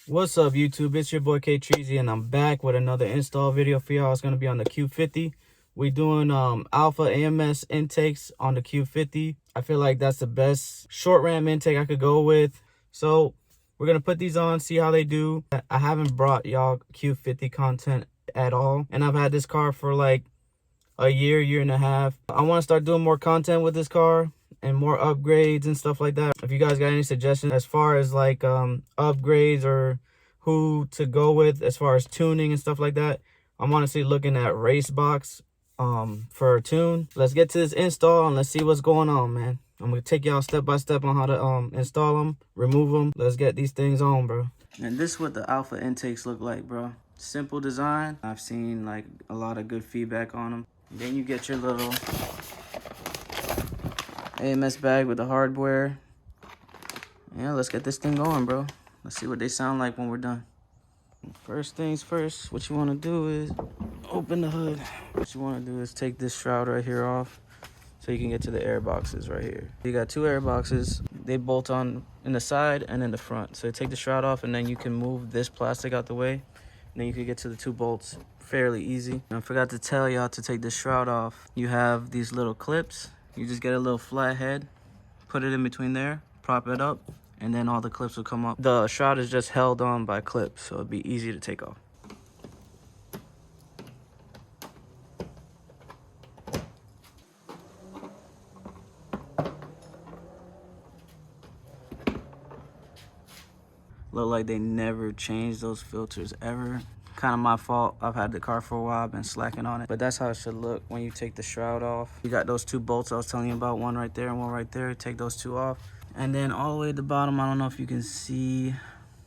What's up, YouTube? It's your boy K Treasy, and I'm back with another install video for y'all. It's gonna be on the Q50. We doing alpha AMS intakes on the Q50. I feel like that's the best short ram intake I could go with. So we're gonna put these on, see how they do. I haven't brought y'all Q50 content at all, and I've had this car for like a year and a half. I want to start doing more content with this car and more upgrades and stuff like that. If you guys got any suggestions as far as like upgrades or who to go with as far as tuning and stuff like that, I'm honestly looking at Racebox for a tune. Let's get to this install and let's see what's going on, man. I'm gonna take y'all step by step on how to install them, remove them. Let's get these things on, bro. And this is what the alpha intakes look like, bro. Simple design. I've seen like a lot of good feedback on them. Then you get your little AMS bag with the hardware. Yeah, let's get this thing going, bro. Let's see what they sound like when we're done. First things first, what you want to do is open the hood. What you want to do is take this shroud right here off so you can get to the air boxes right here. You got two air boxes. They bolt on in the side and in the front. So take the shroud off and then you can move this plastic out the way. And then you can get to the two bolts fairly easy. And I forgot to tell y'all to take the shroud off. You have these little clips. You just get a little flat head, put it in between there, prop it up, and then all the clips will come up. The shroud is just held on by clips, so it'd be easy to take off. Look like they never changed those filters ever. Kind of my fault. I've had the car for a while, I've been slacking on it. But that's how it should look when you take the shroud off. You got those two bolts I was telling you about, one right there and one right there. Take those two off. And then all the way at the bottom, I don't know if you can see,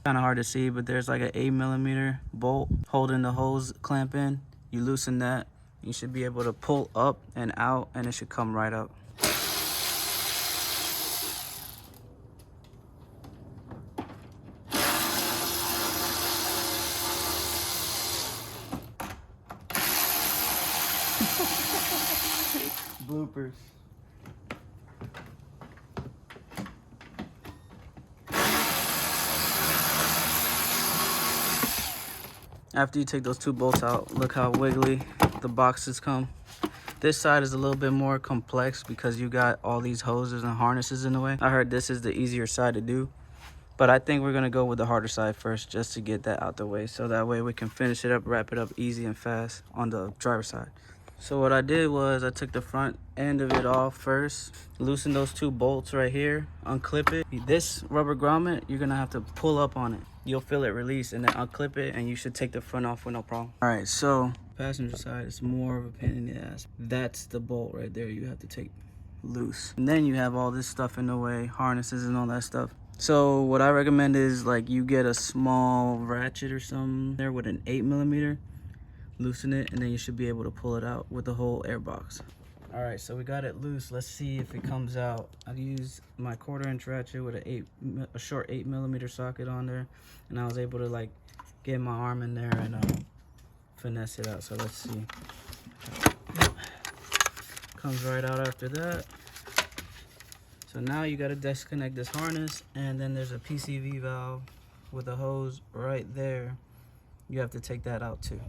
kind of hard to see, but there's like an 8mm bolt holding the hose clamp in. You loosen that, you should be able to pull up and out, and it should come right up. Bloopers. After you take those two bolts out, look how wiggly the boxes come. This side is a little bit more complex because you got all these hoses and harnesses in the way. I heard this is the easier side to do, but I think we're gonna go with the harder side first just to get that out the way, so that way we can finish it up, wrap it up easy and fast on the driver's side. So what I did was I took the front end of it off first, loosen those two bolts right here, unclip it. This rubber grommet, you're gonna have to pull up on it. You'll feel it release and then unclip it, and you should take the front off with no problem. All right, so passenger side is more of a pain in the ass. That's the bolt right there you have to take loose. And then you have all this stuff in the way, harnesses and all that stuff. So what I recommend is like you get a small ratchet or something there with an 8mm, loosen it, and then you should be able to pull it out with the whole air box. All right, so we got it loose. Let's see if it comes out. I've used my 1/4" ratchet with a short 8mm socket on there, and I was able to like get my arm in there and finesse it out. So let's see. Comes right out after that. So now you got to disconnect this harness, and then there's a PCV valve with a hose right there. You have to take that out too.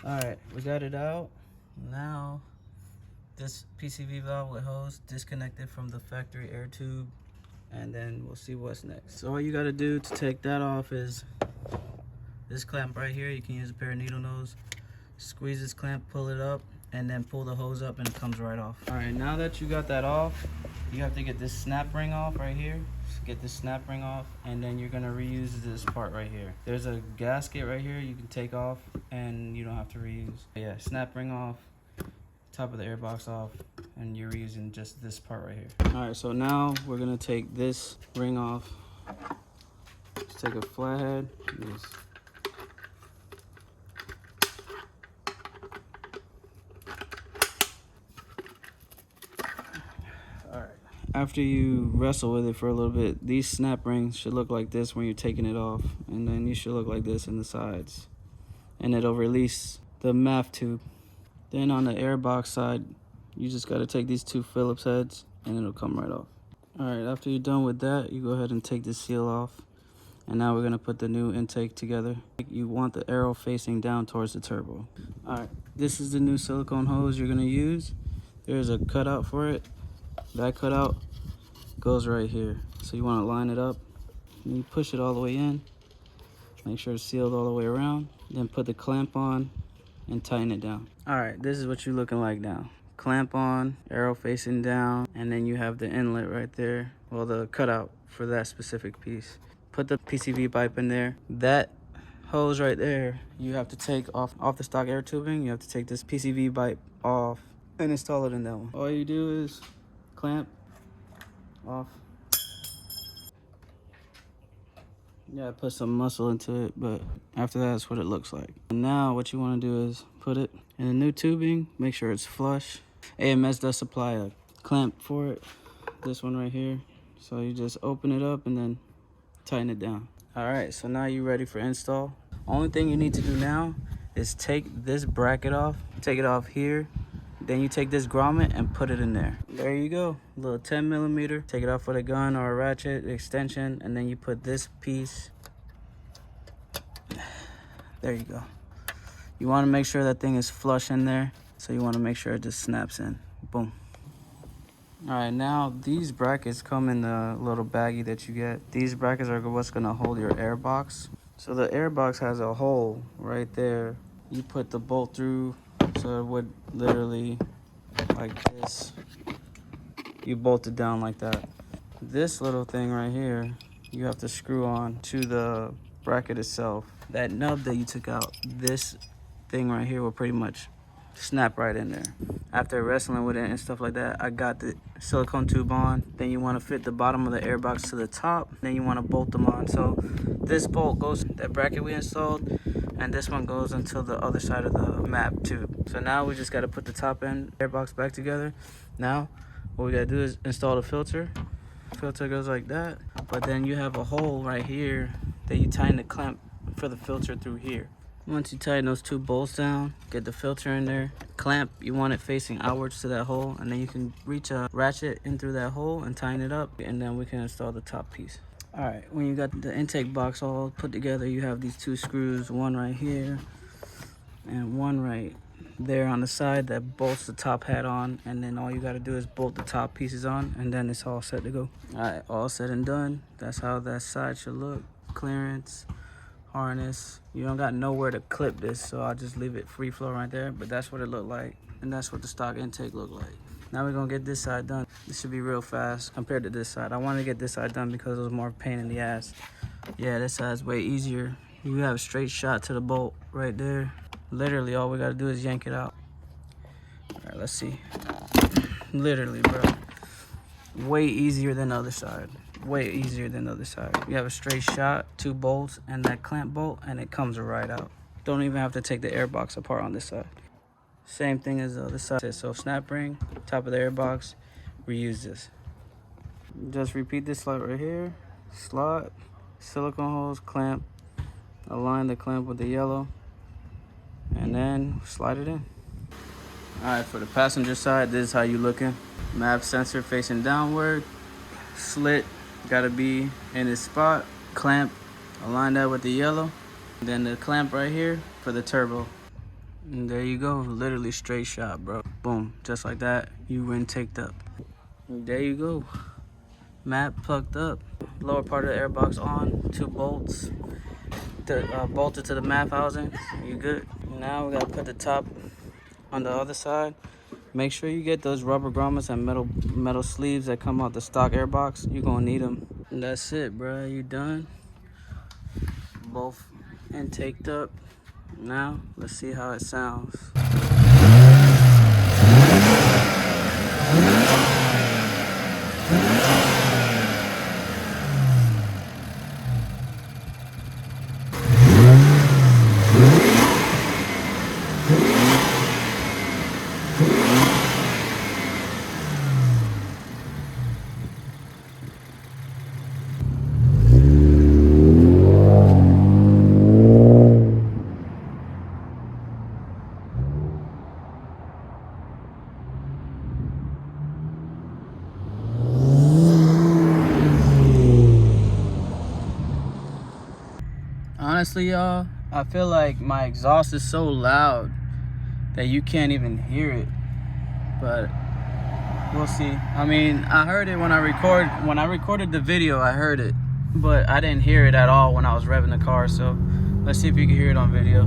All right, we got it out. Now this PCV valve with hose disconnected from the factory air tube, and then we'll see what's next. So all you got to do to take that off is this clamp right here. You can use a pair of needle nose. Squeeze this clamp, pull it up, and then pull the hose up, and it comes right off. All right, now that you got that off, you have to get this snap ring off right here. Get this snap ring off, and then you're gonna reuse this part right here. There's a gasket right here you can take off, and you don't have to reuse. Yeah, snap ring off, top of the airbox off, and you're reusing just this part right here. All right, so now we're gonna take this ring off. Just take a flathead. Just after you wrestle with it for a little bit, these snap rings should look like this when you're taking it off, and then you should look like this in the sides, and it'll release the MAF tube. Then on the airbox side, you just got to take these two Phillips heads and it'll come right off. All right, after you're done with that, you go ahead and take the seal off, And now we're gonna put the new intake together. You want the arrow facing down towards the turbo. All right, this is the new silicone hose you're gonna use. There's a cutout for it. That cutout goes right here. So you wanna line it up, and you push it all the way in. Make sure it's sealed all the way around. Then put the clamp on and tighten it down. All right, this is what you're looking like now. Clamp on, arrow facing down, and then you have the inlet right there. Well, the cutout for that specific piece. Put the PCV pipe in there. That hose right there, you have to take off the stock air tubing. You have to take this PCV pipe off and install it in that one. All you do is clamp off. Yeah, put some muscle into it, but after that, that's what it looks like. And now what you want to do is put it in the new tubing, make sure it's flush. AMS does supply a clamp for it, this one right here. So you just open it up and then tighten it down. All right, so now you're ready for install. Only thing you need to do now is take this bracket off, take it off here. Then you take this grommet and put it in there. There you go, a little 10mm. Take it off with a gun or a ratchet extension, and then you put this piece. There you go. You want to make sure that thing is flush in there, so you want to make sure it just snaps in. Boom. All right, now these brackets come in the little baggie that you get. These brackets are what's gonna hold your air box. So the air box has a hole right there. You put the bolt through, so it would literally like this. You bolt it down like that. This little thing right here, you have to screw on to the bracket itself. That nub that you took out, this thing right here will pretty much snap right in there. After wrestling with it and stuff like that, I got the silicone tube on. Then you want to fit the bottom of the air box to the top. Then you want to bolt them on. So this bolt goes that bracket we installed, and this one goes until the other side of the map tube. So now we just got to put the top end air box back together. Now what we got to do is install the filter. Filter goes like that, but then you have a hole right here that you tighten the clamp for the filter through here. Once you tighten those two bolts down, get the filter in there, clamp, you want it facing outwards to that hole, and then you can reach a ratchet in through that hole and tighten it up, and then we can install the top piece. All right, when you got the intake box all put together, you have these two screws, one right here and one right there on the side that bolts the top hat on, and then all you got to do is bolt the top pieces on, and then it's all set to go. All right, all said and done. That's how that side should look. Clearance, harness. You don't got nowhere to clip this, so I'll just leave it free flow right there, but that's what it looked like, and that's what the stock intake looked like. Now we're gonna get this side done. This should be real fast compared to this side. I wanted to get this side done because it was more pain in the ass. Yeah, this side's way easier. You have a straight shot to the bolt right there. Literally all we gotta do is yank it out. All right, let's see. Literally, bro, way easier than the other side. Way easier than the other side. You have a straight shot, two bolts, and that clamp bolt, and it comes right out. Don't even have to take the air box apart on this side. Same thing as the other side. So snap ring, top of the air box, reuse this. Just repeat this slot right here. Slot, silicone hose, clamp. Align the clamp with the yellow, and then slide it in. All right, for the passenger side, this is how you looking. MAP sensor facing downward. Slit gotta be in its spot. Clamp, align that with the yellow. Then the clamp right here for the turbo. And there you go, literally straight shot, bro. Boom, just like that, you were intaked up. And there you go, map plugged up. Lower part of the airbox on, two bolts. Bolted to the map housing, you good. Now we gotta put the top on the other side. Make sure you get those rubber grommets and metal sleeves that come out the stock airbox. You're gonna need them. And that's it, bro, you done. Both intaked up. Now, let's see how it sounds. honestly, y'all, I feel like my exhaust is so loud that you can't even hear it. But we'll see. I mean, I heard it when I recorded the video, I heard it. But I didn't hear it at all when I was revving the car, so let's see if you can hear it on video.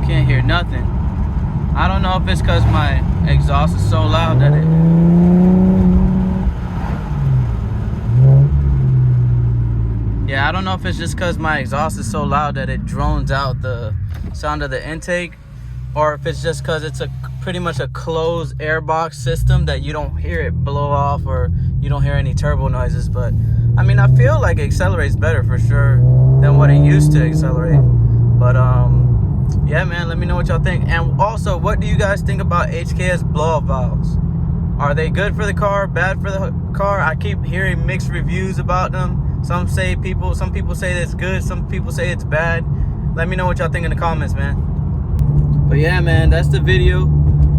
Can't hear nothing. I don't know if it's because my exhaust is so loud that it... Yeah, I don't know if it's just because my exhaust is so loud that it drones out the sound of the intake, or if it's just because it's pretty much a closed airbox system that you don't hear it blow off or you don't hear any turbo noises. But I mean, I feel like it accelerates better for sure than what it used to accelerate. But yeah, man, let me know what y'all think. And also, what do you guys think about HKS blow-off valves? Are they good for the car, bad for the car? I keep hearing mixed reviews about them. Some people say it's good, some people say it's bad. Let me know what y'all think in the comments, man. But yeah, man, that's the video.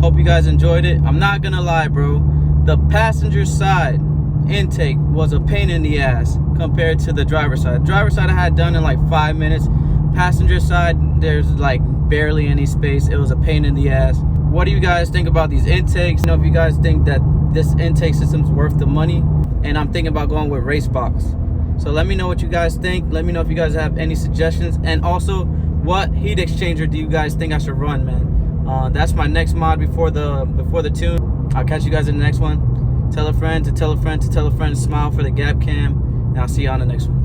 Hope you guys enjoyed it. I'm not gonna lie, bro. The passenger side intake was a pain in the ass compared to the driver's side. Driver's side I had done in like 5 minutes. Passenger side, there's like barely any space. It was a pain in the ass. What do you guys think about these intakes? You know, if you guys think that this intake system's worth the money. And I'm thinking about going with race box. So let me know what you guys think. Let me know if you guys have any suggestions. And also, what heat exchanger do you guys think I should run, man? That's my next mod before the tune. I'll catch you guys in the next one. Tell a friend to tell a friend to tell a friend to smile for the gap cam. And I'll see you on the next one.